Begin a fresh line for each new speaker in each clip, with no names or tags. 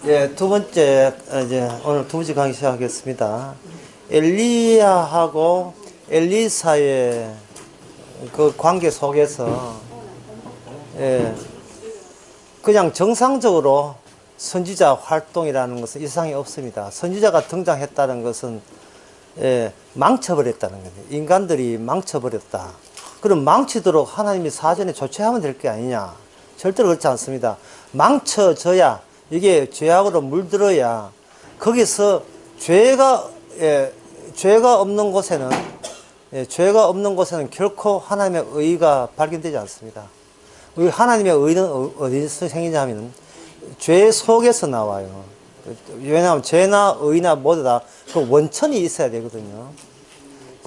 예, 두 번째, 이제 오늘 두 번째 강의 시작하겠습니다. 엘리야하고 엘리사의 그 관계 속에서, 예, 그냥 정상적으로 선지자 활동이라는 것은 이상이 없습니다. 선지자가 등장했다는 것은, 예, 망쳐버렸다는 거예요. 인간들이 망쳐버렸다. 그럼 망치도록 하나님이 사전에 조치하면 될 게 아니냐? 절대로 그렇지 않습니다. 망쳐져야, 이게 죄악으로 물들어야, 거기서 죄가 없는 곳에는, 죄가 없는 곳에는 결코 하나님의 의가 발견되지 않습니다. 하나님의 의는 어디서 생기냐면 죄 속에서 나와요. 왜냐하면 죄나 의나 모두 다 그 원천이 있어야 되거든요.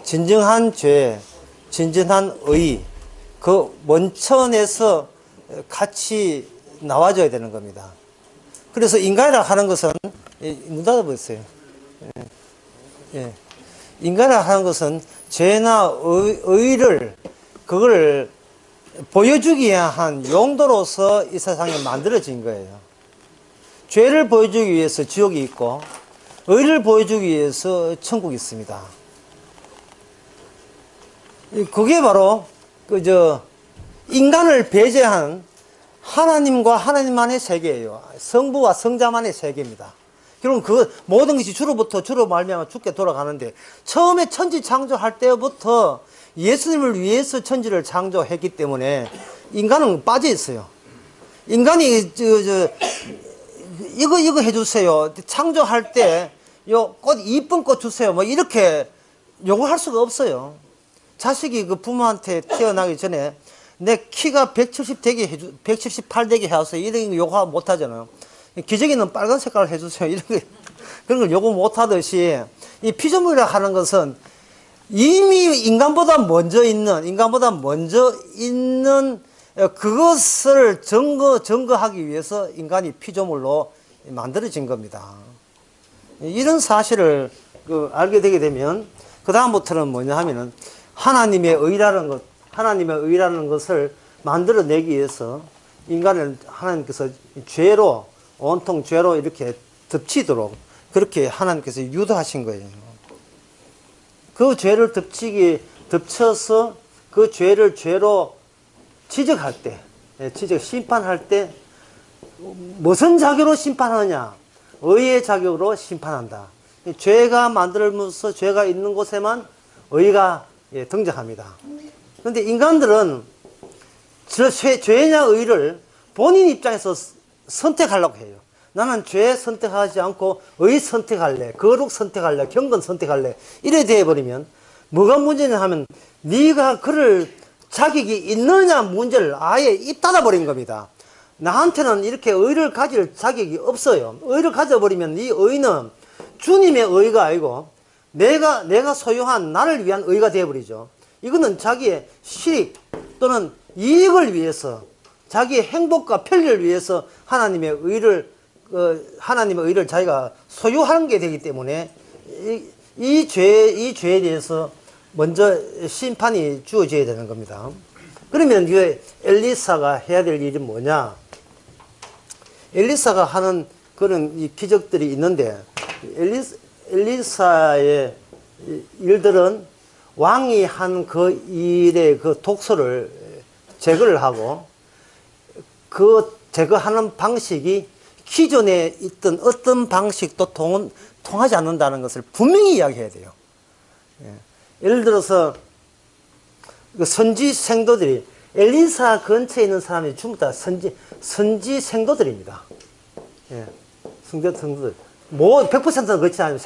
진정한 죄, 진정한 의, 그 원천에서 같이 나와줘야 되는 겁니다. 그래서 인간이라 하는 것은, 문 닫아보세요. 예. 인간이라 하는 것은 죄나 의를, 그걸 보여주기 위한 용도로서 이 세상에 만들어진 거예요. 죄를 보여주기 위해서 지옥이 있고, 의를 보여주기 위해서 천국이 있습니다. 그게 바로, 인간을 배제한 하나님과 하나님만의 세계예요. 성부와 성자만의 세계입니다. 그럼 그 모든 것이 주로 말미암아 죽게 돌아가는데, 처음에 천지 창조할 때부터 예수님을 위해서 천지를 창조했기 때문에 인간은 빠져 있어요. 인간이 이거 해주세요. 창조할 때 꽃 이쁜 꽃 주세요. 뭐 이렇게 요구할 수가 없어요. 자식이 그 부모한테 태어나기 전에 내 키가 178 되게 해서 이런 거 요구 못 하잖아요. 기저귀는 빨간 색깔을 해주세요. 이런 거, 그런 걸 요구 못 하듯이, 이 피조물이라 하는 것은 이미 인간보다 먼저 있는 그것을 증거하기 위해서 인간이 피조물로 만들어진 겁니다. 이런 사실을 알게 되게 되면, 그다음부터는 뭐냐 하면은, 하나님의 의라는 것을 만들어내기 위해서 인간을 하나님께서 온통 죄로 이렇게 덮치도록 그렇게 하나님께서 유도하신 거예요. 그 죄를 덮쳐서 그 죄를 죄로 지적할 때, 심판할 때, 무슨 자격으로 심판하느냐? 의의 자격으로 심판한다. 죄가 만들면서 죄가 있는 곳에만 의가 등장합니다. 그런데 인간들은 죄냐 의를 본인 입장에서 선택하려고 해요. 나는 죄 선택하지 않고 의 선택할래, 거룩 선택할래, 경건 선택할래, 이래 되어버리면 뭐가 문제냐 하면, 네가 그럴 자격이 있느냐 문제를 아예 입 닫아버린 겁니다. 나한테는 이렇게 의를 가질 자격이 없어요. 의를 가져버리면 이 의는 주님의 의가 아니고 내가 소유한 나를 위한 의가 되어버리죠. 이거는 자기의 실익 또는 이익을 위해서, 자기의 행복과 편리를 위해서 하나님의 의를 자기가 소유하는 게 되기 때문에 이 죄에 대해서 먼저 심판이 주어져야 되는 겁니다. 그러면 엘리사가 해야 될 일이 뭐냐? 엘리사가 하는 그런 이 기적들이 있는데, 엘리사의 일들은 왕이 한 그 일의 그 독소를 제거를 하고, 그 제거하는 방식이 기존에 있던 어떤 방식도 통하지 않는다는 것을 분명히 이야기해야 돼요. 예를 들어서 선지 생도들이, 엘리사 근처에 있는 사람이 전부 다 선지 생도들입니다. 성도들. 100%는 그렇지 않아요.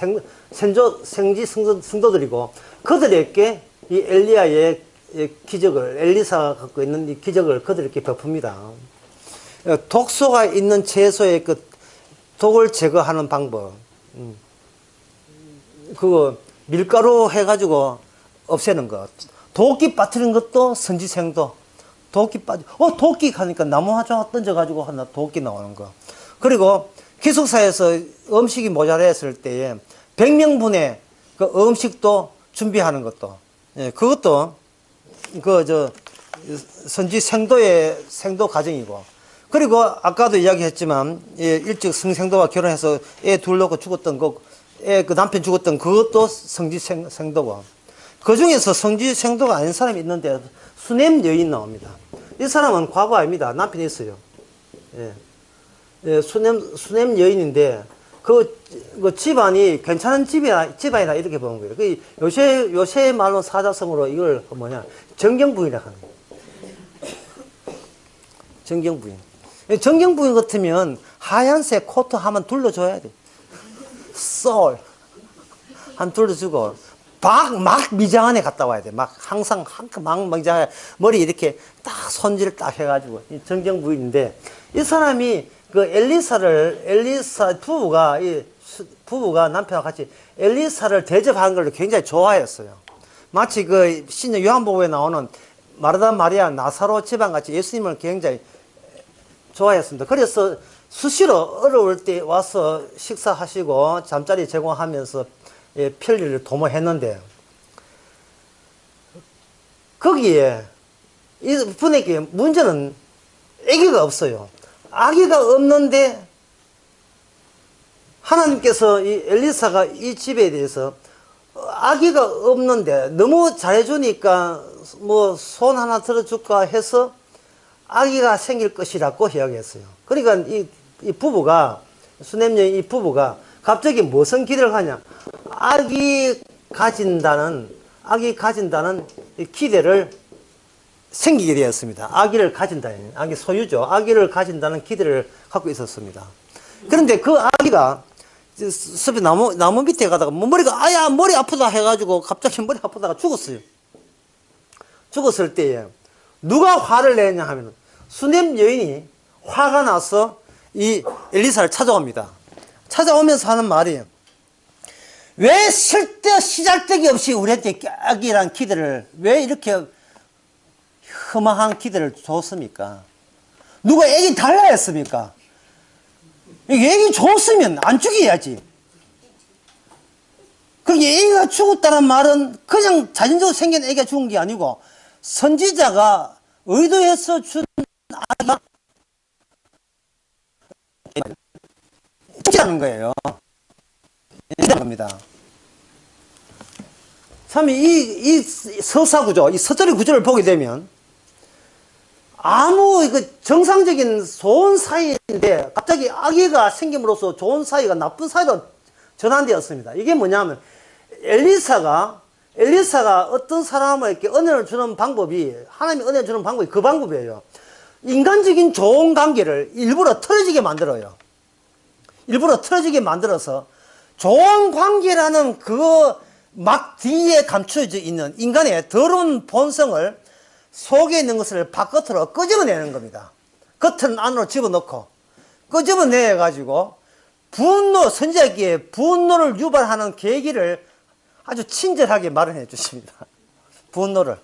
생지 성도들이고, 그들에게 이 엘리야의 기적을, 엘리사가 갖고 있는 이 기적을 그들에게 베풉니다. 독소가 있는 채소의 그 독을 제거하는 방법, 그거 밀가루 해가지고 없애는 것, 도끼 빠뜨리는 것도 선지생도. 도끼 하니까 나무 화장 던져가지고 하나 도끼 나오는 거. 그리고 기숙사에서 음식이 모자랐을 때에 100명분의 그 음식도 준비하는 것도, 그것도 선지 생도 과정이고, 그리고 아까도 이야기했지만 일찍 성생도와 결혼해서 애 둘 놓고 죽었던 그 남편 죽었던 그것도 성지생도고, 그 중에서 성지생도가 아닌 사람이 있는데 수냄 여인 나옵니다. 이 사람은 과거 아닙니다. 남편이 있어요. 수냄 여인인데 그 집안이 괜찮은 집안이다 이렇게 보는 거예요. 요새 말로 사자성어로 이걸 뭐냐, 정경부인이라고 하는 거예요. 정경부인. 정경부인 같으면 하얀색 코트 한번 둘러줘야 돼. 한 둘러주고 막 미장원에 갔다 와야 돼. 막 항상 막 미장원에 머리 이렇게 딱 손질을 딱 해가지고 정경부인인데, 이 사람이 그 엘리사 부부가 남편과 같이 엘리사를 대접하는 걸 굉장히 좋아했어요. 마치 그 신약 요한복음에 나오는 마르다 마리아 나사로 집안 같이 예수님을 굉장히 좋아했습니다. 그래서 수시로 어려울 때 와서 식사하시고 잠자리 제공하면서 편리를 도모했는데, 거기에 이 분에게 문제는 아기가 없어요. 아기가 없는데 하나님께서 이 엘리사가 이 집에 대해서 아기가 없는데 너무 잘해주니까 뭐 손 하나 들어줄까 해서 아기가 생길 것이라고 이야기했어요. 그러니까 이 부부가, 수냄여인 이 부부가 갑자기 무슨 기대를 하냐, 아기 가진다는 기대를 생기게 되었습니다. 아기를 가진다는, 아기 소유죠. 아기를 가진다는 기대를 갖고 있었습니다. 그런데 그 아기가 숲에 나무 밑에 가다가 머리 아프다 해가지고 갑자기 머리 아프다가 죽었어요. 죽었을 때에 누가 화를 내냐 하면 수냄 여인이 화가 나서 이 엘리사를 찾아옵니다. 찾아오면서 하는 말이, 왜 시잘데기 없이 우리한테 아기란 기대를, 왜 이렇게 허망한 기대를 줬습니까? 누가 애기 달라 했습니까? 애기 줬으면 안 죽여야지. 그리고 애기가 죽었다는 말은 그냥 자연적으로 생긴 애기가 죽은 게 아니고 선지자가 의도해서 준 아기가 죽이라는 거예요. 이런 겁니다. 참, 이 서사구조, 이 서절의 구조를 보게 되면 아무 정상적인 좋은 사이인데 갑자기 아기가 생김으로써 좋은 사이가 나쁜 사이로 전환되었습니다. 이게 뭐냐면 엘리사가 어떤 사람에게 은혜를 주는 방법이, 하나님이 은혜를 주는 방법이 그 방법이에요. 인간적인 좋은 관계를 일부러 틀어지게 만들어요. 일부러 틀어지게 만들어서 좋은 관계라는 그 막 뒤에 감춰져 있는 인간의 더러운 본성을, 속에 있는 것을 바깥으로 끄집어내는 겁니다. 겉은 안으로 집어넣고 끄집어내가지고 선지자에게 분노를 유발하는 계기를 아주 친절하게 마련해 주십니다. 분노를.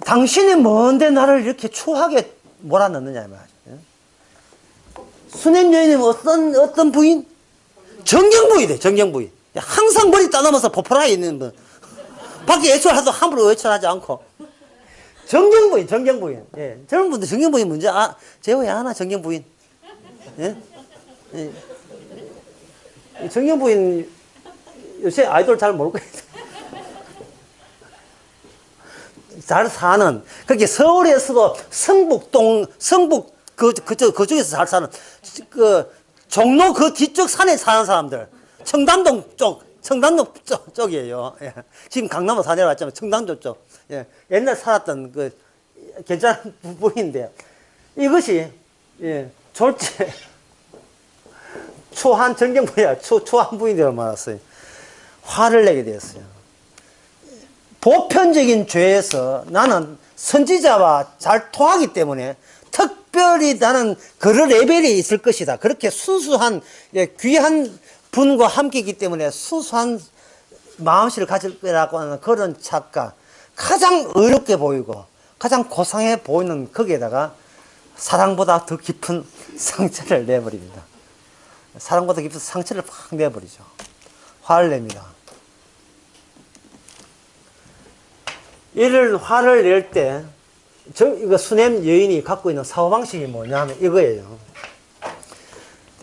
당신이 뭔데 나를 이렇게 추하게 몰아넣느냐 말이죠. 수냄 여인은 어떤 부인? 정경부인이래, 정경부인. 항상 머리 따듬어서 포포라에 있는 분. 밖에 외출하도 함부로 외출하지 않고. 정경부인. 예. 젊은 분들 정경부인 문제, 제호야 하나, 정경부인. 예? 예. 정경부인, 요새 아이돌 잘 모를 거예요. 잘 사는, 그렇게 서울에서도 그쪽에서 잘 사는, 종로 그 뒤쪽 산에 사는 사람들, 청담동 쪽이에요. 예. 지금 강남으로 다 내려왔지만 청담동 쪽. 예. 옛날 살았던 괜찮은 부분인데, 이것이, 예, 졸제, 초한 정경부야, 초한 부인이라고 말았어요. 화를 내게 되었어요. 보편적인 죄에서 나는 선지자와 잘 통하기 때문에 특별히 나는 그런 레벨이 있을 것이다. 그렇게 순수한, 귀한 분과 함께이기 때문에 순수한 마음씨를 가질 거라고 하는 그런 착각. 가장 어렵게 보이고 가장 고상해 보이는 거기에다가 사랑보다 더 깊은 상처를 내버립니다. 사랑보다 깊은 상처를 확 내버리죠. 화를 냅니다. 이를 화를 낼 때 이거 수냄 여인이 갖고 있는 사고방식이 뭐냐 하면 이거예요.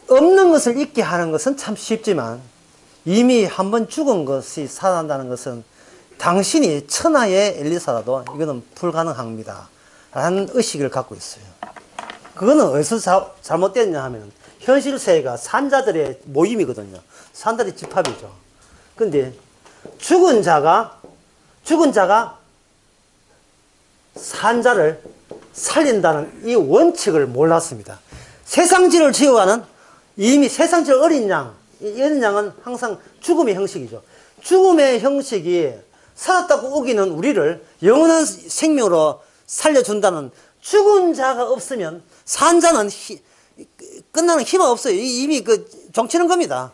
없는 것을 잊게 하는 것은 참 쉽지만 이미 한번 죽은 것이 살아난다는 것은 당신이 천하의 엘리사라도 이거는 불가능합니다 라는 의식을 갖고 있어요. 그거는 어디서 잘못됐냐 하면 현실 세계가 산자들의 모임이거든요. 산자들의 집합이죠. 근데 죽은 자가 산자를 살린다는 이 원칙을 몰랐습니다. 세상지를 지어가는 이미 세상질 어린 양, 이 어린 양은 항상 죽음의 형식이죠. 죽음의 형식이 살았다고 우기는 우리를 영원한 생명으로 살려준다는 죽은 자가 없으면 산자는 끝나는 희망 없어요. 이미 종치는 겁니다.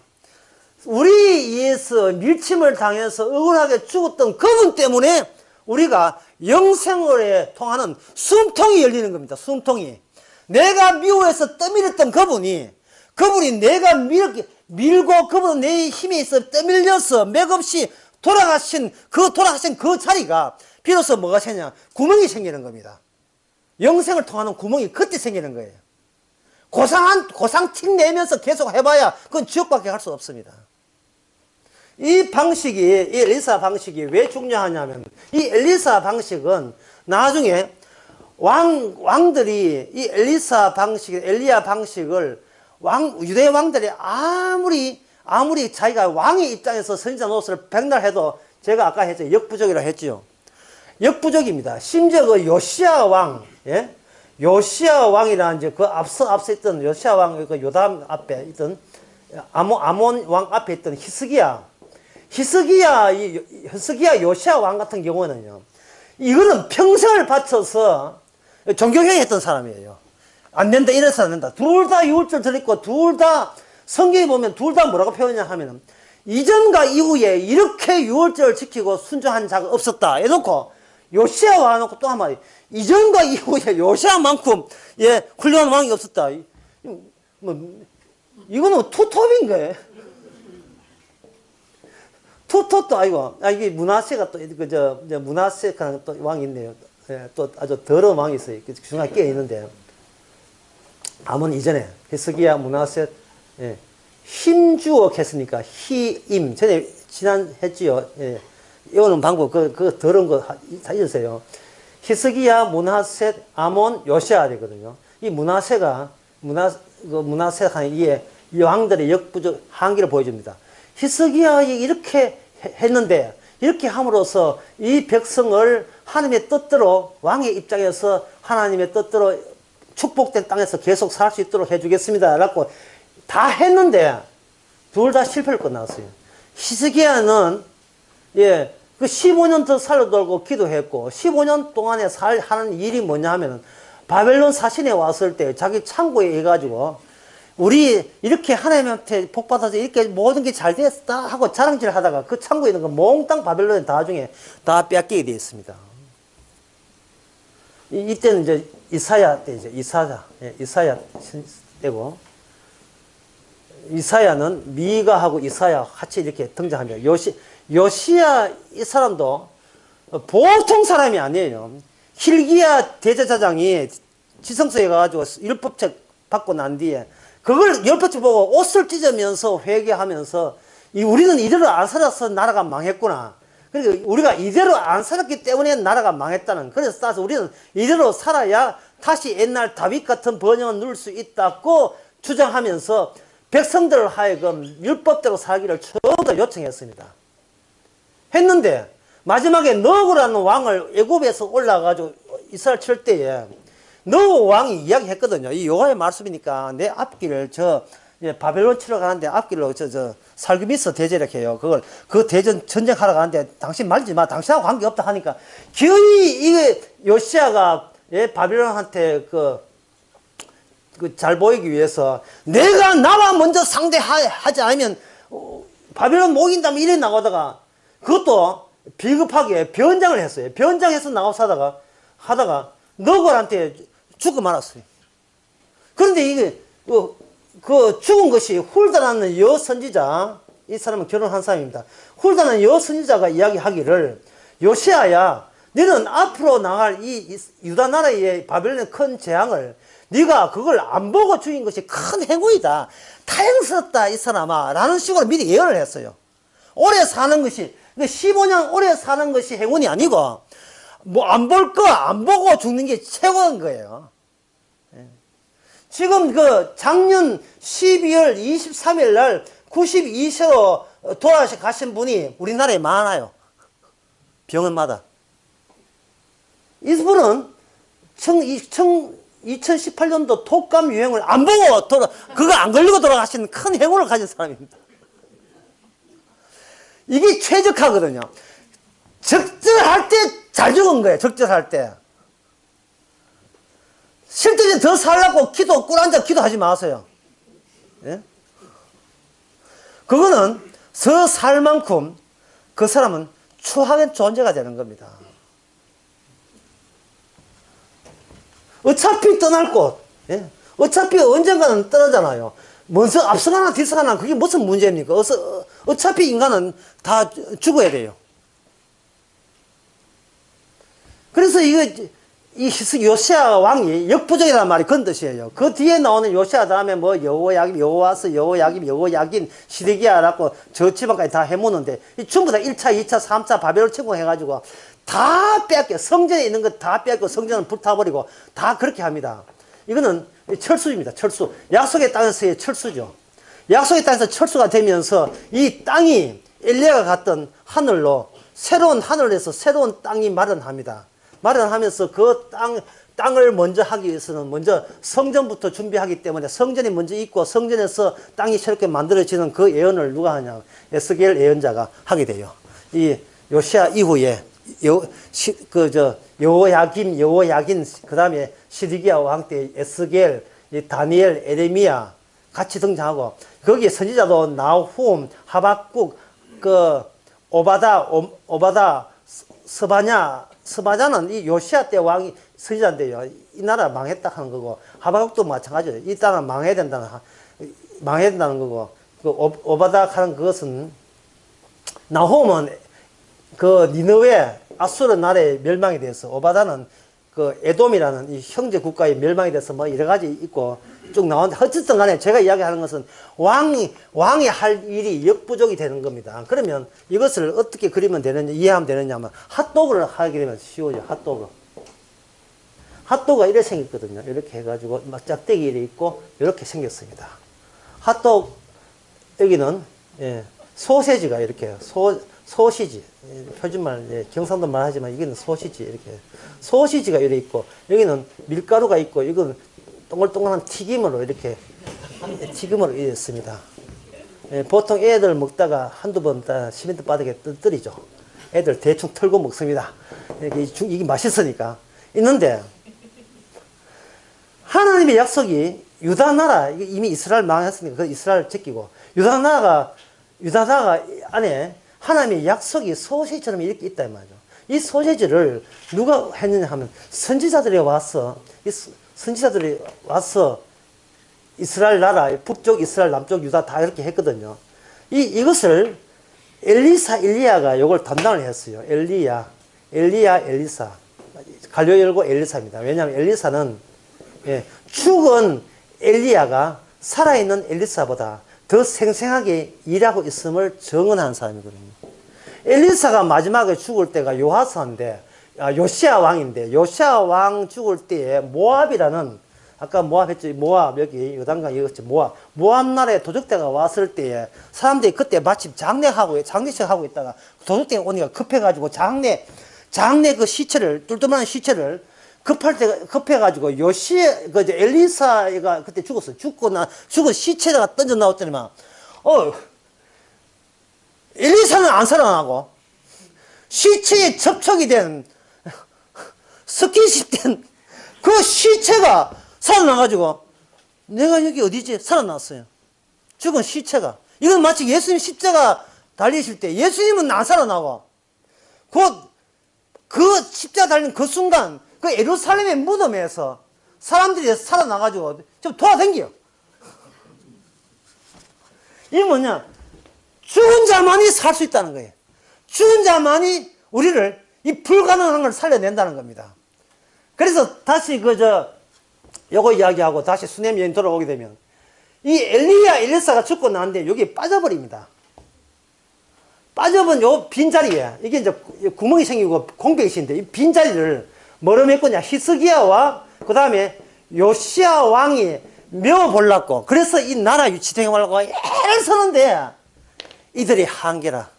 우리에 의해서 밀침을 당해서 억울하게 죽었던 그분 때문에 우리가 영생을 통하는 숨통이 열리는 겁니다. 숨통이. 내가 미워해서 떠밀었던 그분이 내가 밀고 그분은 내 힘에 있어 떠밀려서 맥없이 돌아가신 그 자리가 비로소 뭐가 생기냐? 구멍이 생기는 겁니다. 영생을 통하는 구멍이 그때 생기는 거예요. 고상 틱 내면서 계속 해봐야 그건 지옥밖에 갈 수 없습니다. 이 엘리사 방식이 왜 중요하냐면, 이 엘리사 방식은 나중에 왕들이 이 엘리야 방식을 유대 왕들이 아무리 자기가 왕의 입장에서 선지자 노릇을 백날 해도 제가 아까 했죠. 역부족이라고 했죠. 역부족입니다. 심지어 그 요시야 왕, 예? 요시야 왕이라는 이제 그 앞서 있던 요시야 왕, 그 요담 앞에 있던 아몬 왕 앞에 있던 히스기야 요시야 왕 같은 경우는요, 이거는 평생을 바쳐서 종교회의 했던 사람이에요. 안 된다, 이래서 안 된다. 둘 다 유월절 드렸고, 둘 다, 성경에 보면 둘 다 뭐라고 표현하냐 하면은, 이전과 이후에 이렇게 유월절을 지키고 순종한 자가 없었다. 해놓고, 요시야 와놓고 또 한마디, 이전과 이후에 요시야만큼, 예, 훌륭한 왕이 없었다. 이거는 투톱인 거예요. 투톱도 아니고, 이게 문하세가 또, 문하세라는 또 왕이 있네요. 예, 또 아주 더러운 왕이 있어요. 중간에 끼어 있는데. 아몬 이전에 히스기야 문하세, 예, 힘주어 했으니까 희임 전에 했지요. 예, 이거는 방법 그 더러운 거 다 잊으세요. 히스기야 문하세 아몬 요시야 되거든요. 이 문하세가 하는 이에 이 왕들의 역부족 한계를 보여줍니다. 히스기야 이렇게 했는데, 이렇게 함으로써 이 백성을 하나님의 뜻대로, 왕의 입장에서 하나님의 뜻대로 축복된 땅에서 계속 살 수 있도록 해주겠습니다 라고 다 했는데 둘 다 실패를 끝났어요. 히스기야는, 예, 그 15년 더 살려돌고 기도했고, 15년 동안에 하는 일이 뭐냐 하면은, 바벨론 사신에 왔을 때 자기 창고에 해가지고 우리 이렇게 하나님한테 복받아서 이렇게 모든 게 잘 됐다 하고 자랑질 하다가 그 창고에 있는 거 몽땅 바벨론에 나중에 다 뺏기게 되어 있습니다. 이때는 이제 이사야 때죠. 이사야 때고, 이사야는 미가하고 이사야 같이 이렇게 등장합니다. 요시야 이 사람도 보통 사람이 아니에요. hil기야 대제사장이 지성소에 가가지고 율법책 받고 난 뒤에 그걸 율법책 보고 옷을 찢으면서 회개하면서, 우리는 이대로 안 살아서 나라가 망했구나. 그러니까 우리가 이대로 안 살았기 때문에 나라가 망했다는, 그래서 따라서 우리는 이대로 살아야 다시 옛날 다윗 같은 번영을 누릴 수 있다고 주장하면서 백성들을 하여금 율법대로 살기를 전부 다 요청했습니다. 했는데 마지막에 너구라는 왕을 애굽에서 올라가가지고 이스라엘 칠 때에 너구 왕이 이야기했거든요. 이 여호와의 말씀이니까 내 앞길을 바벨론 치러 가는데 앞길로 살그미스 대제를 해요. 그 대전 전쟁하러 가는데 당신 말지 마. 당신하고 관계없다 하니까 거의 이게 요시야가, 예, 바벨론한테 잘 보이기 위해서 내가 나와 먼저 상대하지 않으면 바벨론 못 이긴다면 이래 나가다가 그것도 비겁하게 변장을 했어요. 변장해서 나가서 하다가 너굴한테 죽고 말았어요. 그런데 이게 죽은 것이 훌다라는 여선지자, 이 사람은 결혼한 사람입니다. 훌다라는 여선지자가 이야기하기를, 요시야야 너는 앞으로 나갈 이 유다 나라의 바벨론의 큰 재앙을 네가 그걸 안 보고 죽인 것이 큰 행운이다. 다행스럽다 이 사람아 라는 식으로 미리 예언을 했어요. 오래 사는 것이 15년 오래 사는 것이 행운이 아니고 뭐 안 볼 거 안 보고 죽는 게 최고인 거예요. 지금 그 작년 12월 23일 날 92세로 돌아가신 분이 우리나라에 많아요. 병원마다. 이분은 2018년도 독감 유행을 안 보고 그거 안 걸리고 돌아가신 큰 행운을 가진 사람입니다. 이게 최적화거든요. 적절할 때 잘 죽은 거예요. 적절할 때. 실제 더 살라고 꿀 앉아 기도하지 마세요. 예? 그거는 더 살 만큼 그 사람은 추하게 존재가 되는 겁니다. 어차피 떠날 곳, 예? 어차피 언젠가는 떠나잖아요. 먼저 앞서가나 뒤서가나 그게 무슨 문제입니까? 어차피 인간은 다 죽어야 돼요. 그래서 이 요시아 왕이 역부족이라는 말이 그런 뜻이에요. 그 뒤에 나오는 요시아 다음에 뭐 여호야김, 여호와스, 여호야김, 여호야긴, 시드기야라고 저 지방까지 다 해무는데 전부 다 1차, 2차, 3차 바벨론 침공해가지고 다 빼앗겨. 성전에 있는 것 다 빼앗고 성전은 불타버리고 다 그렇게 합니다. 이거는 철수입니다. 철수. 약속의 땅에서의 철수죠. 약속의 땅에서 철수가 되면서 이 땅이 엘리야가 갔던 하늘로 새로운 하늘에서 새로운 땅이 마련합니다. 마련하면서 그 땅을 먼저 하기 위해서는 먼저 성전부터 준비하기 때문에 성전이 먼저 있고 성전에서 땅이 새롭게 만들어지는 그 예언을 누가 하냐? 에스겔 예언자가 하게 돼요. 이 요시아 이후에 여호야김, 여호야긴, 그 다음에 시드기야 왕 때 에스겔, 다니엘, 에레미야 같이 등장하고 거기에 선지자도 나훔, 하박국, 오바다, 스바냐는 이 요시아 때 왕이 선지자인데요. 이 나라 망했다 하는 거고 하박국도 마찬가지예요. 이 땅은 망해야 된다는 거고 오바다 하는 그것은 나훔은 니느웨 아수르 나라의 멸망에 대해서 오바다는 에돔이라는 이 형제 국가의 멸망에 대해서 뭐 여러 가지 있고 쭉 나오는데 어쨌든 간에 제가 이야기하는 것은 왕이 할 일이 역부족이 되는 겁니다. 그러면 이것을 어떻게 그리면 되느냐, 이해하면 되느냐 하면 핫도그를 하게 되면 쉬워져. 핫도그가 이렇게 생겼거든요. 이렇게 해가지고 막 짝대기 이렇게 있고 이렇게 생겼습니다. 핫도그 여기는 소세지가 이렇게 소시지 표준말 경상도 말 하지만 이거는 소시지 이렇게 소시지가 이렇게 있고 여기는 밀가루가 있고 이건 동글동글한 튀김으로 이렇게 있습니다. 보통 애들 먹다가 한두 번 시멘트 바닥에 떨어지죠. 애들 대충 털고 먹습니다. 이게 맛있으니까 있는데 하나님의 약속이 유다 나라 이미 이스라엘 망했으니까 그 이스라엘 제끼고 유다 나라가 안에 하나님의 약속이 소시지처럼 이렇게 있다 이 말이죠. 이 소시지를 누가 했느냐 하면 선지자들이 와서 이스라엘 나라 북쪽 이스라엘 남쪽 유다 다 이렇게 했거든요. 이것을 엘리야가 이걸 담당을 했어요. 엘리사 갈려 열고 엘리사입니다. 왜냐하면 엘리사는 죽은 엘리야가 살아있는 엘리사보다 더 생생하게 일하고 있음을 증언하는 사람이거든요. 엘리사가 마지막에 죽을 때가 요시아 왕인데 요시아 왕 죽을 때에 모압이라는 아까 모압 했죠. 모압 여기 요단강 이었죠. 모압 나라에 도적대가 왔을 때에 사람들이 그때 마침 장례식 하고 있다가 도적대가 오니까 급해가지고 장례 그 시체를 뚫뚫한 시체를 급해가지고 엘리사가 그때 죽었어. 죽은 시체가 던져 나왔더니만, 엘리사는 안 살아나고, 시체에 접촉이 된, 스킨십 된 그 시체가 살아나가지고, 내가 여기 어디지? 살아났어요. 죽은 시체가. 이건 마치 예수님 십자가 달리실 때, 예수님은 안 살아나고, 그 십자가 달리는 그 순간, 그 예루살렘의 무덤에서 사람들이 살아나가지고 좀 돌아다녀요. 이게 뭐냐? 죽은 자만이 살 수 있다는 거예요. 죽은 자만이 우리를 이 불가능한 걸 살려낸다는 겁니다. 그래서 다시 요거 이야기하고 다시 수냄 여인 돌아오게 되면 이 엘리야 엘리사가 죽고 나는데 여기 빠져버립니다. 빠져본 요 빈자리에 이게 이제 구멍이 생기고 공백이 생긴데 이 빈자리를 뭐로 메꾸냐 히스기야와 그 다음에 요시야 왕이 메워보려고 그래서 이 나라 유치되게 말고 애를 쓰는데 이들이 한계라.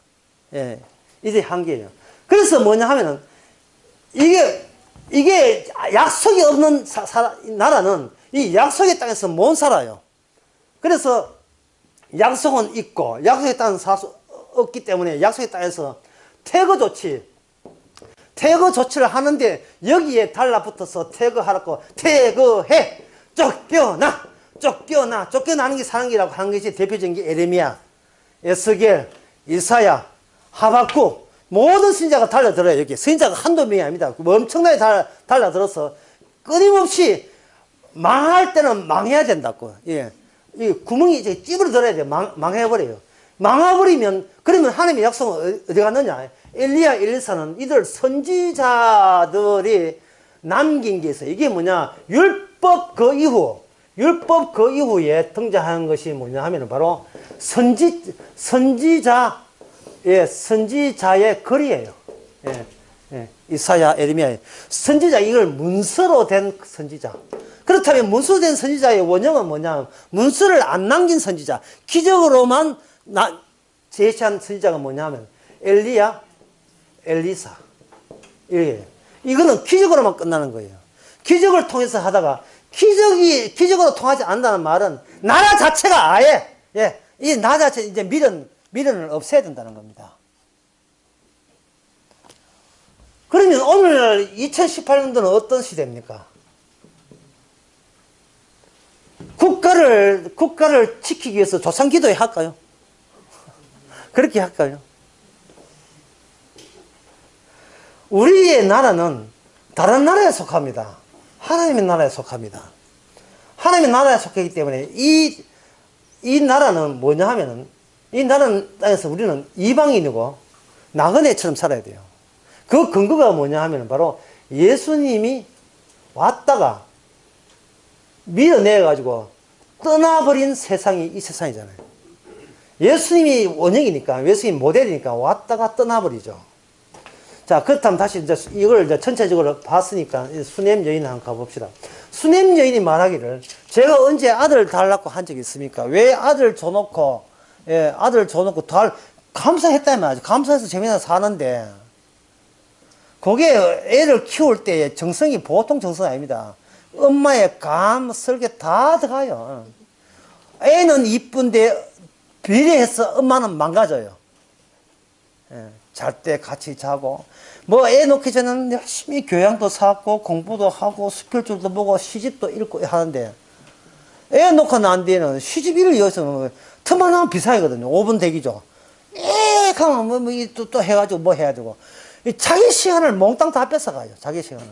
예, 이들이 한계예요. 그래서 뭐냐 하면은 이게 약속이 없는 나라는 이 약속의 땅에서 못 살아요. 그래서 약속은 있고 약속의 땅은 없기 때문에 약속의 땅에서 태거 조치를 하는데 여기에 달라붙어서 태거하라고 태거해 쫓겨나는 게 사는 길이라고 하는 것이 대표적인 게 에레미야, 에스겔, 이사야, 하박국 모든 선지자가 달려들어요. 여기 선지자가 한두 명이 아닙니다. 엄청나게 달려들어서 끊임없이 망할 때는 망해야 된다고. 예. 이 구멍이 이제 찌부러들어야 돼. 망해버려요. 망해버리면 그러면 하나님의 약속은 어디 갔느냐? 엘리야, 엘리사는 이들 선지자들이 남긴 게 있어요. 이게 뭐냐? 율법 그 이후에 등장하는 것이 뭐냐 하면은 바로 선지자의 글이에요. 예, 예. 이사야, 에레미야. 선지자, 이걸 문서로 된 선지자. 그렇다면 문서로 된 선지자의 원형은 뭐냐? 문서를 안 남긴 선지자. 기적으로만 제시한 선지자가 뭐냐 하면 엘리야, 엘리사. 이거는 기적으로만 끝나는 거예요. 기적을 통해서 하다가 기적으로 통하지 않는다는 말은 나라 자체가 아예, 예, 이 나라 자체 이제 미련을 없애야 된다는 겁니다. 그러면 오늘 2018년도는 어떤 시대입니까? 국가를 지키기 위해서 조상 기도회 할까요? 그렇게 할까요? 우리의 나라는 다른 나라에 속합니다. 하나님의 나라에 속합니다. 하나님의 나라에 속하기 때문에 이 나라는 뭐냐 하면은 이 나라는 땅에서 우리는 이방인이고 나그네처럼 살아야 돼요. 그 근거가 뭐냐 하면은 바로 예수님이 왔다가 밀어내가지고 떠나버린 세상이 이 세상이잖아요. 예수님이 원형이니까, 예수님이 모델이니까 왔다가 떠나버리죠. 자, 그렇다면 다시 이제 이걸 이제 전체적으로 봤으니까 수냄 여인 한번 가봅시다. 수냄 여인이 말하기를 제가 언제 아들 달라고 한 적이 있습니까? 왜 아들 줘놓고, 예, 아들 줘놓고 감사했다면 감사해서 재미나 사는데, 그게 애를 키울 때 정성이 보통 정성 아닙니다. 엄마의 감, 설계 다 들어가요. 애는 이쁜데 비례해서 엄마는 망가져요. 예, 잘 때 같이 자고, 뭐 애 놓기 전에는 열심히 교양도 쌓고 공부도 하고 수필줄도 보고 시집도 읽고 하는데, 애 놓고 난 뒤에는 시집일을 여기서 틈만 하면 비상이거든요. 5분 대기죠. 하면 또 해가지고 뭐 해야 되고. 자기 시간을 몽땅 다 뺏어가요. 자기 시간을.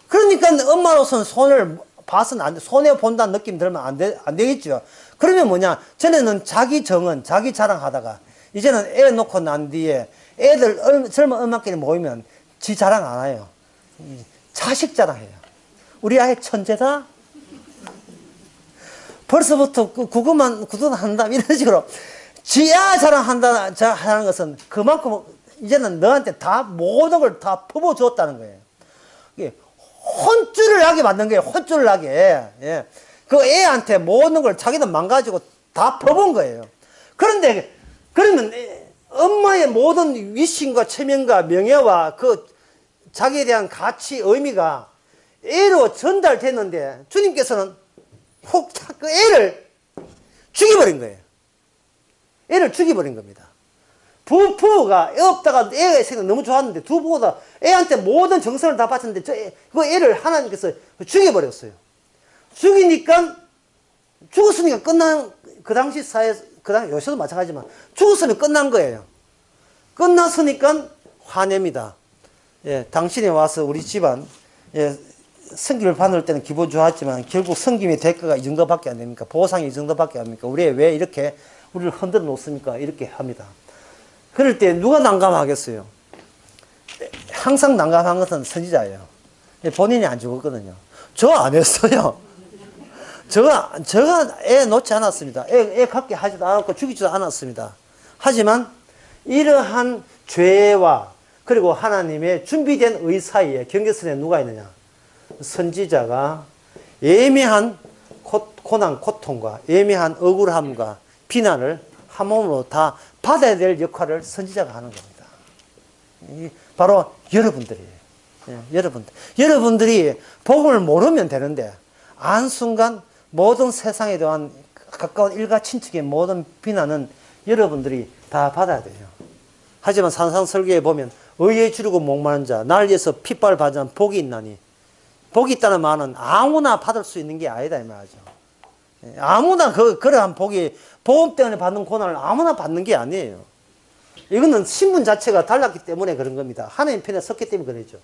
그러니까 엄마로서는 손을 봐서는 안 돼. 손해본다는 느낌 들면 안 되겠죠. 그러면 뭐냐. 전에는 자기 정은, 자기 자랑하다가, 이제는 애 놓고 난 뒤에 애들, 젊은 엄마끼리 모이면 지 자랑 안 해요. 자식 자랑해요. 우리 아이 천재다? 벌써부터 구두만 한다. 이런 식으로. 지야 자랑한다, 하는 것은 그만큼 이제는 너한테 다 모든 걸 다 퍼부어줬다는 거예요. 혼쭐을 나게 만든 거예요. 혼쭐을 나게. 예. 그 애한테 모든 걸 자기도 망가지고 다 퍼본 거예요. 그런데, 그러면 엄마의 모든 위신과 체면과 명예와 그 자기에 대한 가치, 의미가 애로 전달됐는데 주님께서는 혹 그 애를 죽여버린 거예요. 애를 죽여버린 겁니다. 부부가 애 없다가 애가 있으니까 너무 좋았는데 두 부부가 애한테 모든 정성을 다 바쳤는데 그 애를 하나님께서 죽여버렸어요. 죽었으니까 그 당시 사회, 요새도 마찬가지지만 죽었으면 끝난 거예요. 끝났으니까 화냅니다. 예, 당신이 와서 우리 집안, 예, 성기를 받을 때는 기분 좋았지만 결국 성김의 대가가 이 정도밖에 안 됩니까? 보상이 이 정도밖에 안 됩니까? 왜 이렇게 우리를 흔들어 놓습니까? 이렇게 합니다. 그럴 때 누가 난감하겠어요? 항상 난감한 것은 선지자예요. 본인이 안 죽었거든요. 저 안 했어요. 제가 애 놓지 않았습니다. 애 갖게 하지도 않았고 죽이지도 않았습니다. 하지만 이러한 죄와 그리고 하나님의 준비된 의 사이에 경계선에 누가 있느냐? 선지자가 예매한 고난, 고통과 예매한 억울함과 비난을 한 몸으로 다 받아야 될 역할을 선지자가 하는 겁니다. 바로 여러분들이에요. 여러분들이 복음을 모르면 되는데 한순간 모든 세상에 대한 가까운 일가 친척의 모든 비난은 여러분들이 다 받아야 돼요. 하지만 산상설교에 보면 의에 주르고 목마른 자 나를 위해서 핏발 받은 복이 있나니, 복이 있다는 말은 아무나 받을 수 있는 게 아니다 이 말이죠. 아무나 그러한 복이, 복음 때문에 받는 고난을 아무나 받는 게 아니에요. 이거는 신분 자체가 달랐기 때문에 그런 겁니다. 하나님 편에 섰기 때문에 그러죠.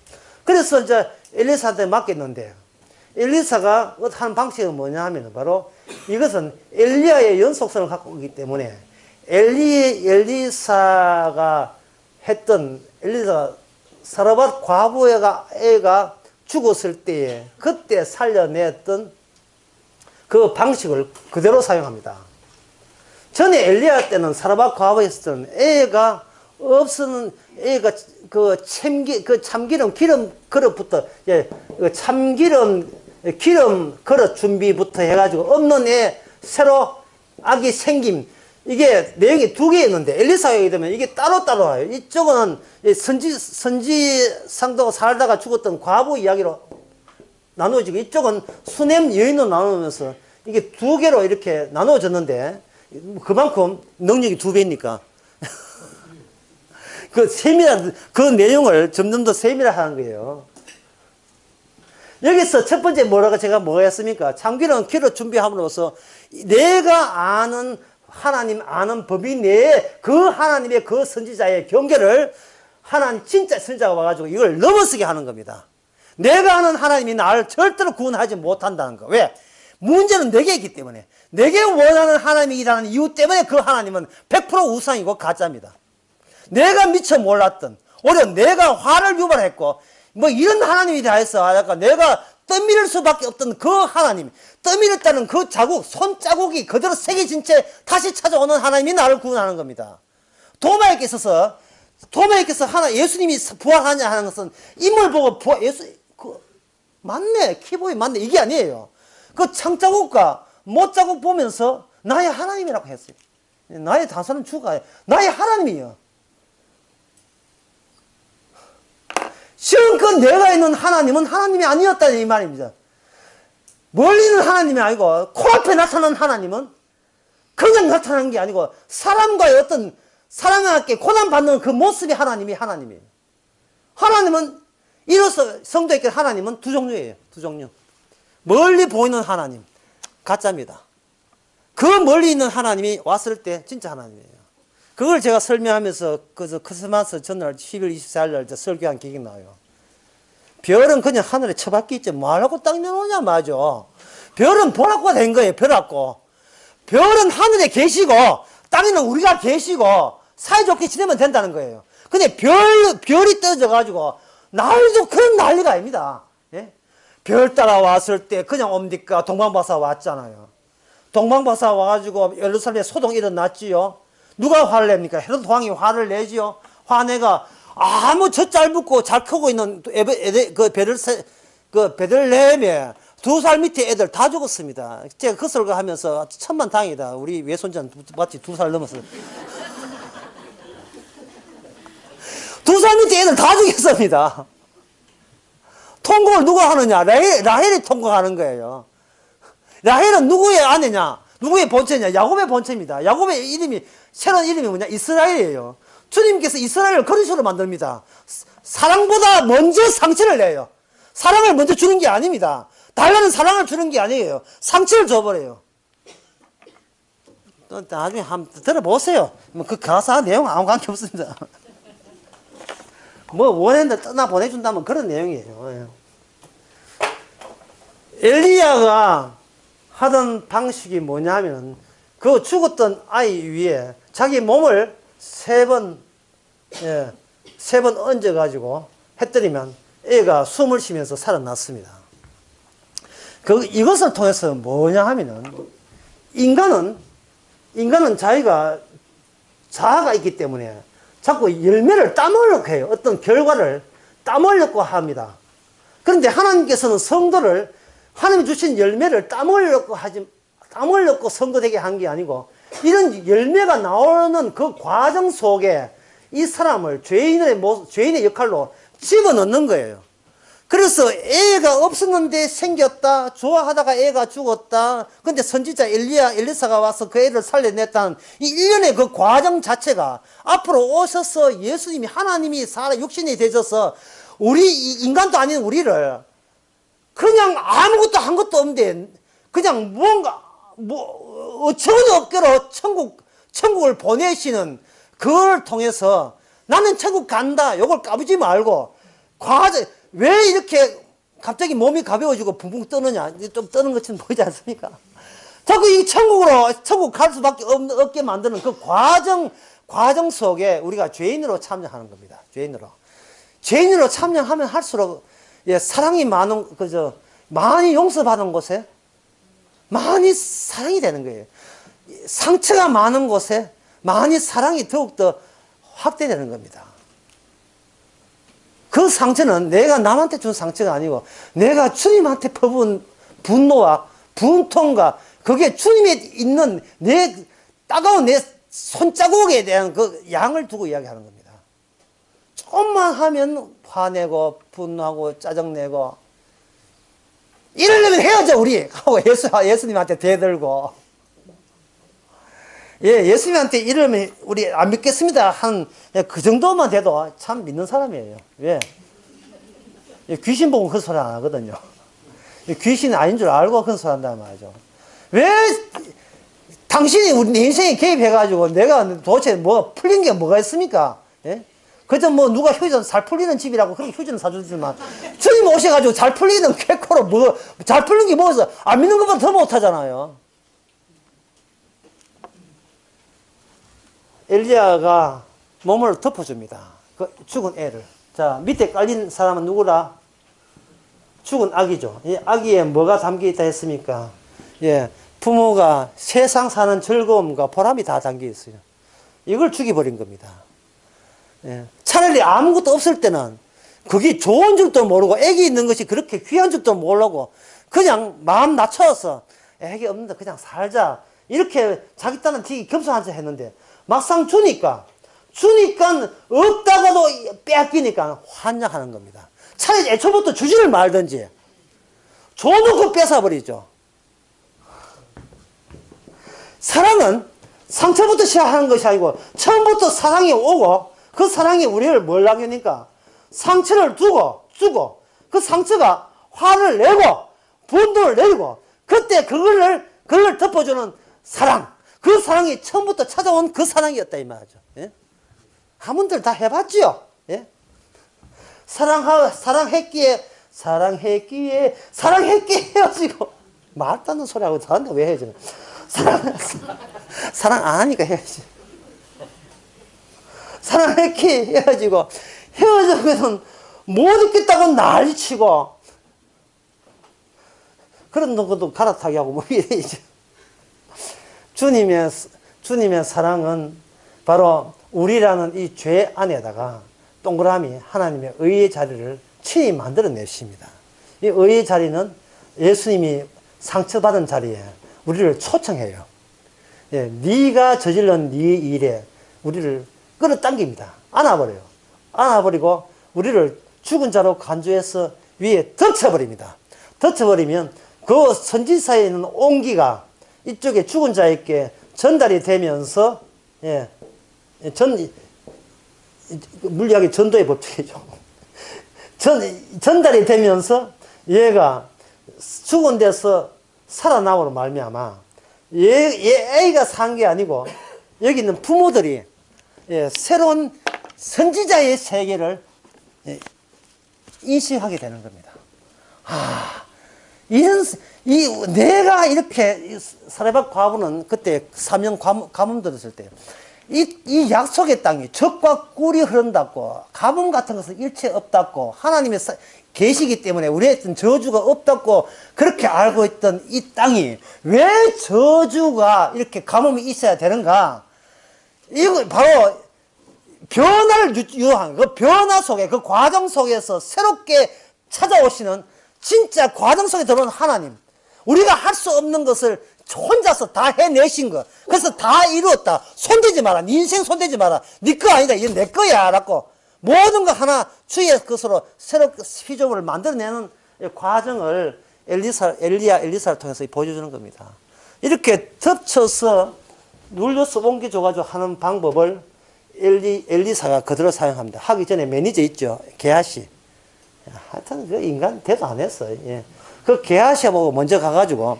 그래서 이제 엘리사한테 맡겼는데, 엘리사가 하는 방식은 뭐냐 하면 바로 이것은 엘리야의 연속성을 갖고 있기 때문에 엘리사가 사르밧 애가 죽었을 때에 그때 살려냈던 그 방식을 그대로 사용합니다. 전에 엘리야 때는 사르밧 과부였을 때는 애가 없으면 애가 참기름 기름 그릇부터 기름 그릇 준비부터 해가지고 없는 애 새로 아기 생김, 이게 내용이 두 개 있는데 엘리사가 얘기 되면 이게 따로따로 와요. 이쪽은 선지상도가 살다가 죽었던 과부 이야기로 나누어지고, 이쪽은 수냄 여인으로 나누면서 이게 두 개로 이렇게 나누어졌는데 그만큼 능력이 두 배니까 그 내용을 점점 더 세밀화하는 거예요. 여기서 첫 번째 뭐가 했습니까? 참기름 기름 준비함으로써 내가 아는 하나님 아는 법이 내에 그 하나님의 그 선지자의 경계를 하나님 진짜 선지자가 와가지고 이걸 넘어서게 하는 겁니다. 내가 아는 하나님이 나를 절대로 구원하지 못한다는 거. 왜? 문제는 내게 있기 때문에, 내게 원하는 하나님이라는 이유 때문에 그 하나님은 100% 우상이고 가짜입니다. 내가 미처 몰랐던, 오히려 내가 화를 유발했고 뭐 이런 하나님이 다 해서 약간 내가 떠밀을 수밖에 없던 그 하나님, 떠밀었다는 그 자국, 손자국이 그대로 새겨진 채 다시 찾아오는 하나님이 나를 구원하는 겁니다. 도마에게서 예수님이 부활하냐 하는 것은 인물 보고 맞네, 키보이 맞네, 이게 아니에요. 그 창자국과 못자국 보면서 나의 하나님이라고 했어요. 나의 다사는 주가 나의 하나님이에요. 실은 내가 있는 하나님은 하나님이 아니었다는 이 말입니다. 멀리 있는 하나님이 아니고 코앞에 나타난 하나님은 그냥 나타나는 게 아니고 사람과의 어떤 사람과 함께 고난받는 그 모습이 하나님이에요. 하나님은 이로써 성도에게 하나님은 두 종류예요. 두 종류. 멀리 보이는 하나님, 가짜입니다. 그 멀리 있는 하나님이 왔을 때 진짜 하나님이에요. 그걸 제가 설명하면서 크리스마스 전날 10월 24일 날 설교한 기억이 나요. 별은 그냥 하늘에 처박혀 있지 뭐하라고 딱 내놓냐 맞아. 별은 보라고 된 거예요. 별은 하늘에 계시고 땅에는 우리가 계시고 사이좋게 지내면 된다는 거예요. 근데 별이 떨어져 가지고 날도 그런 난리가 아닙니다. 예? 별 따라왔을 때 그냥 옵니까? 동방박사 왔잖아요. 동방박사 와가지고 예루살렘에 소동 일어났지요. 누가 화를 냅니까? 헤롯 왕이 화를 내지요. 화내가 아무 젖잘 묻고 잘 크고 있는 베들레헴에 2살 밑에 애들 다 죽었습니다. 제가 그 설교하면서 천만다행이다. 우리 외손자는 마치 2살 넘었어. 2살 밑에 애들 다 죽였습니다. 통곡을 누가 하느냐? 라헬이 통곡하는 거예요. 라헬은 누구의 아내냐? 누구의 본체냐? 야곱의 본체입니다. 야곱의 이름이, 새로운 이름이 뭐냐? 이스라엘이에요. 주님께서 이스라엘을 그리스도로 만듭니다. 사랑보다 먼저 상처를 내요. 사랑을 먼저 주는 게 아닙니다. 달라는 사랑을 주는 게 아니에요. 상처를 줘버려요. 또 나중에 한번 들어보세요. 그 가사 내용 아무 관계 없습니다. 뭐 원했는데 떠나 보내준다면 그런 내용이에요. 엘리야가 하던 방식이 뭐냐면 그 죽었던 아이 위에 자기 몸을 세 번 얹어가지고 했더니만 애가 숨을 쉬면서 살아났습니다. 이것을 통해서 뭐냐 하면은 인간은 자기가 자아가 있기 때문에 자꾸 열매를 따먹으려고 해요. 어떤 결과를 따먹으려고 합니다. 그런데 하나님께서는 성도를 하나님이 주신 열매를 따먹으려고 성도 되게 한 게 아니고 이런 열매가 나오는 그 과정 속에 이 사람을 죄인의 역할로 집어넣는 거예요. 그래서 애가 없었는데 생겼다. 좋아하다가 애가 죽었다. 근데 선지자 엘리사가 와서 그 애를 살려냈다는 이 일련의 그 과정 자체가 앞으로 오셔서 예수님이 하나님이 육신이 되셔서 인간도 아닌 우리를 그냥 아무것도 한 것도 없는데 그냥 어처구니 없게로 천국을 보내시는 그걸 통해서 나는 천국 간다. 요걸 까부지 말고 왜 이렇게 갑자기 몸이 가벼워지고 붕붕 떠느냐? 좀 떠는 것처럼 보이지 않습니까? 자꾸 이 천국 갈 수밖에 없게 만드는 그 과정 속에 우리가 죄인으로 참여하는 겁니다. 죄인으로 참여하면 할수록, 사랑이 많이 용서받은 곳에 많이 사랑이 되는 거예요. 상처가 많은 곳에 많이 사랑이 더욱더 확대되는 겁니다. 그 상처는 내가 남한테 준 상처가 아니고 내가 주님한테 퍼부은 분노와 분통과 그게 주님에 있는 따가운 내 손자국에 대한 그 양을 두고 이야기하는 겁니다. 조금만 하면 화내고 분노하고 짜증내고 이러려면 헤어져 우리 하고 예수님한테 대들고 예수님한테 이러면 우리 안 믿겠습니다 그 정도만 돼도 참 믿는 사람이에요. 왜? 귀신 보고 그런 소리 안 하거든요. 귀신이 아닌 줄 알고 그런 소리 한단 말이죠. 왜 당신이 우리 인생에 개입해가지고 내가 도대체 풀린 게 뭐가 있습니까? 그저 누가 휴전 잘 풀리는 집이라고 그렇게 휴전을 사주지만 주님 오셔가지고 잘 풀리는 쾌코로 잘 풀린 게 뭐였어? 안 믿는 것보다 더 못하잖아요. 엘리야가 몸을 덮어줍니다. 그 죽은 애를. 자, 밑에 깔린 사람은 누구라? 죽은 아기죠. 이 아기에 뭐가 담겨 있다 했습니까? 부모가 세상 사는 즐거움과 보람이 다 담겨 있어요. 이걸 죽여버린 겁니다. 차라리 아무것도 없을 때는 그게 좋은 줄도 모르고 애기 있는 것이 그렇게 귀한 줄도 모르고 그냥 마음 낮춰서 애기 없는데 그냥 살자. 이렇게 자기 딴은 되게 겸손한 척 했는데 막상 주니까 없다가도 빼앗기니까 환장하는 겁니다. 차라리 애초부터 주지를 말든지 줘놓고 뺏어버리죠. 사랑은 상처부터 시작하는 것이 아니고 처음부터 사랑이 오고 그 사랑이 우리를 뭘 남기니까 상처를 주고 그 상처가 화를 내고 분노를 내고 그때 그걸 덮어주는 사랑. 그 사랑이 처음부터 찾아온 그 사랑이었다 이 말이죠. 한 분들 다 해봤지요. 사랑했기에 헤어지고 말도 안 되는 소리하고 저한테 왜 헤어지나? 사랑 안 하니까 헤어지. 사랑했기에 헤어지고 헤어지면 못 있겠다고 난리치고 그런 것도 갈아타게 하고 뭐 이래야지. 주님의 사랑은 바로 우리라는 이 죄 안에다가 동그라미 하나님의 의의 자리를 친히 만들어내십니다. 이 의의 자리는 예수님이 상처받은 자리에 우리를 초청해요. 네가 저질른 네 일에 우리를 끌어당깁니다. 안아버려요. 안아버리고 우리를 죽은 자로 간주해서 위에 덮쳐버립니다. 덮쳐버리면 그 선지사에 있는 온기가 이쪽에 죽은 자에게 전달이 되면서 물리학의 전도의 법칙이죠. 전달이 되면서 얘가 죽은 데서 살아남으로 말미암아 애가 산 게 아니고 여기 있는 부모들이 새로운 선지자의 세계를 인식하게 되는 겁니다. 내가 이렇게 사레밧 과부는 그때 사명 가문 들었을 때 이 약속의 땅이 젖과 꿀이 흐른다고, 가뭄 같은 것은 일체 없다고, 하나님의 계시기 때문에 우리의 어떤 저주가 없다고 그렇게 알고 있던 이 땅이 왜 저주가 이렇게 가뭄이 있어야 되는가? 이거 바로 변화를 유도한 그 변화 속에, 그 과정 속에서 새롭게 찾아오시는 진짜 과정 속에 들어오는 하나님. 우리가 할 수 없는 것을 혼자서 다 해내신 거. 그래서 다 이루었다. 손대지 마라. 네 인생 손대지 마라. 네 거 아니다. 이건 내 거야. 라고. 모든 거 하나 주의 것으로 새롭게 피조물을 만들어내는 과정을 엘리사를 통해서 보여주는 겁니다. 이렇게 덮쳐서 눌려서 옮겨줘가지고 하는 방법을 엘리사가 그대로 사용합니다. 하기 전에 매니저 있죠. 게하시. 하여튼 그 인간 대도 안 했어요. 예. 그 게하시 보고 먼저 가가지고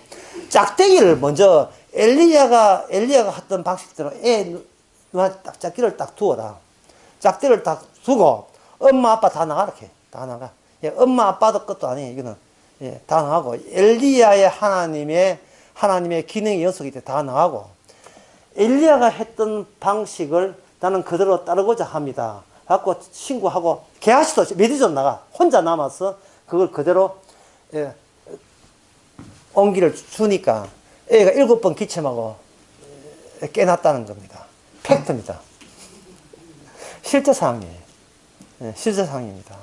짝대기를 먼저 엘리야가 했던 방식대로 딱 짝대기를 딱 두어라. 짝대기를 딱 두고 엄마 아빠 다 나가라. 다 나가. 예, 엄마 아빠도 것도 아니에요. 이거는 예, 다 나가고 엘리야의 하나님의 기능의 연속이 다 나가고 엘리야가 했던 방식을 나는 그대로 따르고자 합니다. 갖고 신고하고 게하시도 매니저 나가 혼자 남아서 그걸 그대로 예, 온기를 주니까 애가 7번 기침하고 깨났다는 겁니다. 팩트입니다. 실제 상황이에요. 예, 실제 상황입니다.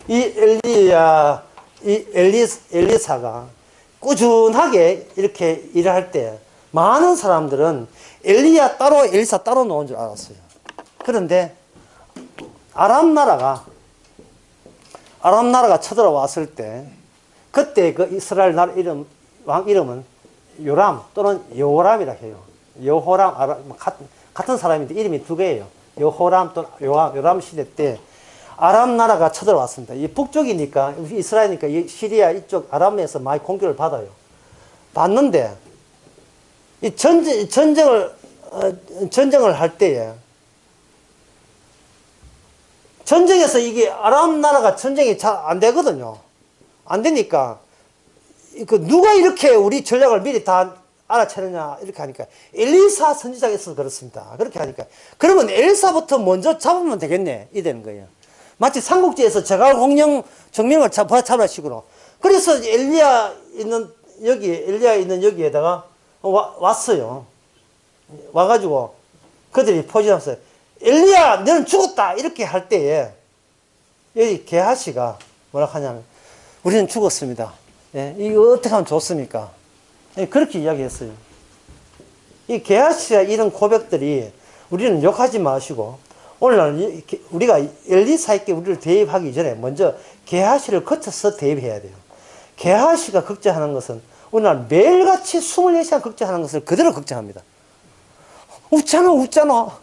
이 엘리사가 꾸준하게 이렇게 일을 할 때 많은 사람들은 엘리사 따로 놓은 줄 알았어요. 그런데 아람 나라가 쳐들어왔을 때 그때 그 이스라엘 나라 왕 이름은 요람 또는 여호람이라 해요. 여호람 같은 사람인데 이름이 두 개예요. 여호람 또는 요람 시대 때 아람 나라가 쳐들어왔습니다. 이 북쪽이니까 이스라엘이니까 시리아 이쪽 아람에서 많이 공격을 받아요. 받는데 이 전쟁을 할 때에 전쟁에서 이게 아람 나라가 전쟁이 잘 안 되거든요. 안 되니까 누가 이렇게 우리 전략을 미리 다 알아채느냐 이렇게 하니까 엘리사 선지자가 있어서 그렇습니다. 그렇게 하니까 그러면 엘리사부터 먼저 잡으면 되겠네 이 되는 거예요. 마치 삼국지에서 제갈공명 정명을 잡으라 식으로. 그래서 엘리야 있는 여기에다가 왔어요. 와가지고 그들이 포진하면서 엘리야 너는 죽었다 이렇게 할 때에 여기 게하시가 뭐라 하냐면 우리는 죽었습니다. 예, 이거 어떻게 하면 좋습니까? 예, 그렇게 이야기했어요. 이 게하시가 이런 고백들이 우리는 욕하지 마시고 오늘날 우리가 엘리사에게 우리를 대입하기 전에 먼저 게하시를 거쳐서 대입해야 돼요. 게하시가 걱정하는 것은 오늘날 매일같이 24시간 걱정하는 것을 그대로 걱정합니다. 웃잖아.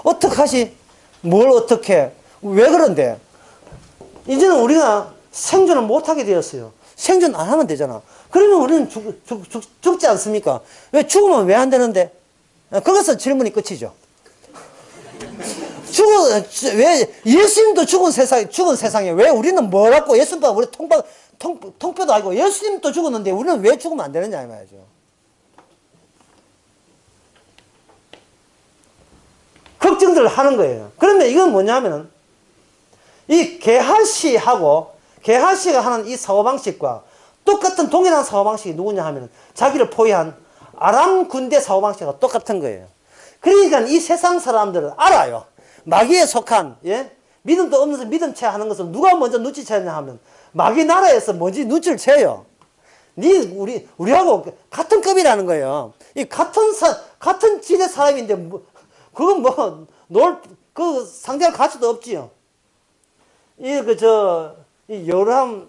어떡하지? 뭘 어떻게? 왜 그런데? 이제는 우리가 생존을 못하게 되었어요. 생존 안 하면 되잖아. 그러면 우리는 죽지 않습니까? 왜 죽으면 왜 안 되는데? 거기서 질문이 끝이죠. 왜 예수님도 죽은 세상에 왜 우리는 뭐 갖고 예수님보다 우리 통뼈도 아니고 예수님도 죽었는데 우리는 왜 죽으면 안 되느냐 이 말이죠. 걱정들을 하는 거예요. 그런데 이건 뭐냐면 이 게하시가 하는 이 사고방식과 똑같은 동일한 사고방식이 누구냐 하면 자기를 포위한 아람 군대 사고방식과 똑같은 거예요. 그러니까 이 세상 사람들은 알아요. 마귀에 속한 믿음도 없는 믿음체 하는 것을 누가 먼저 눈치채냐 하면 마귀 나라에서 먼저 눈치를 채요. 우리하고 같은 급이라는 거예요. 이 같은 지대 사람인데 그건 상대할 가치도 없지요. 여호람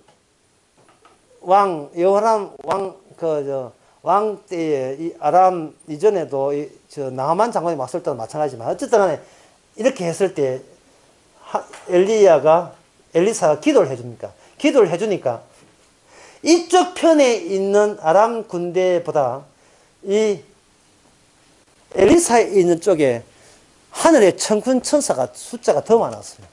왕 때에 이 아람 이전에도 나하만 장관이 왔을 때도 마찬가지지만 어쨌든 간에 이렇게 했을 때 엘리사가 기도를 해줍니까? 기도를 해주니까 이쪽 편에 있는 아람 군대보다 이 엘리사에 있는 쪽에 하늘의 천군 천사가 숫자가 더 많았어요.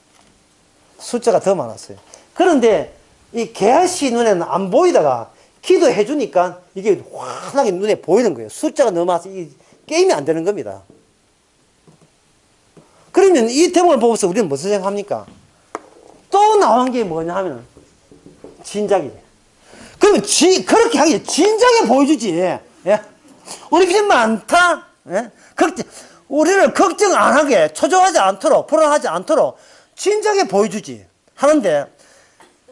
그런데 이 게하시 눈에는 안 보이다가 기도해 주니까 이게 환하게 눈에 보이는 거예요. 숫자가 넘어와서 이 게임이 안 되는 겁니다. 그러면 이 대목을 보고서 우리는 무슨 생각합니까? 또 나온 게 뭐냐 하면 진작이에요. 그러면 그렇게 하기 진작에 보여주지. 예? 우리 빚 많다. 예? 우리를 걱정 안 하게, 초조하지 않도록, 불안하지 않도록 진작에 보여주지. 하는데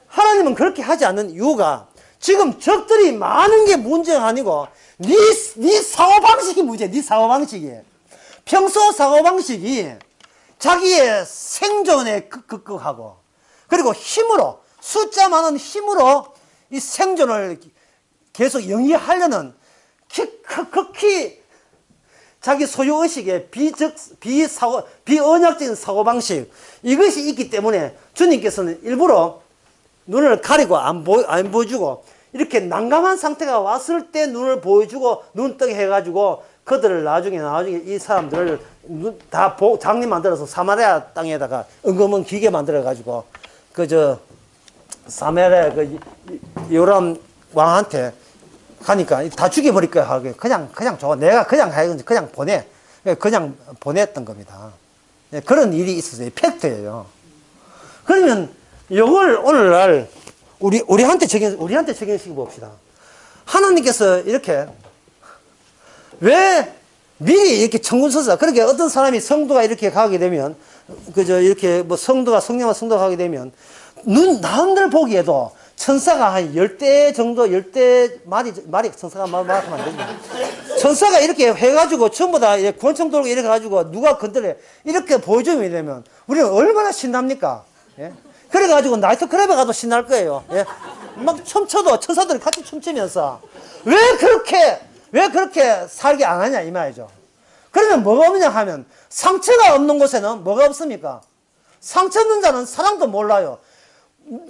하나님은 그렇게 하지 않는 이유가 지금 적들이 많은 게 문제가 아니고 네 사고방식이 문제야. 네 사고방식이. 평소 사고방식이 자기의 생존에 극극하고 그리고 힘으로 숫자 많은 힘으로 이 생존을 계속 영위하려는 극히 자기 소유의식의 비언약적인 사고방식 이것이 있기 때문에 주님께서는 일부러 눈을 가리고 안 보여주고 이렇게 난감한 상태가 왔을 때 눈을 보여주고 눈뜨게 해가지고 그들을 나중에 이 사람들을 다 장리 만들어서 사마리아 땅에다가 은검은 기계 만들어가지고 사마리아 요람 왕한테 하니까 다 죽여버릴 거야 하게 그냥 줘. 내가 그냥 보내. 그냥 보냈던 겁니다. 그런 일이 있었어요. 팩트예요. 그러면 이걸 오늘날 우리한테 적용시켜 봅시다. 하나님께서 이렇게 왜 미리 이렇게 청군서사 그렇게 어떤 사람이 성도가 이렇게 가게 되면 이렇게 뭐 성령과 성도가 가게 되면 남들 보기에도 천사가 한 10대 정도, 10대 말이 천사가 말하면 안 됩니다. 천사가 이렇게 해가지고 전부 다 권총 돌고 이렇게 해가지고 누가 건드려 이렇게 보여주면 되면 우리는 얼마나 신납니까? 예? 그래가지고 나이트클럽에 가도 신날 거예요. 예? 막 춤춰도 천사들이 같이 춤추면서 왜 그렇게 살게 안 하냐 이 말이죠. 그러면 뭐가 없냐 하면 상처가 없는 곳에는 뭐가 없습니까? 상처 없는 자는 사랑도 몰라요.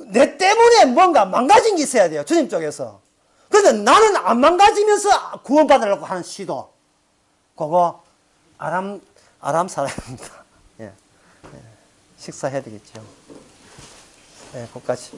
내 때문에 뭔가 망가진 게 있어야 돼요. 주님 쪽에서. 그런데 나는 안 망가지면서 구원받으려고 하는 시도. 그거 아람 사람입니다. 예. 식사해야 되겠죠. 예, 그까지.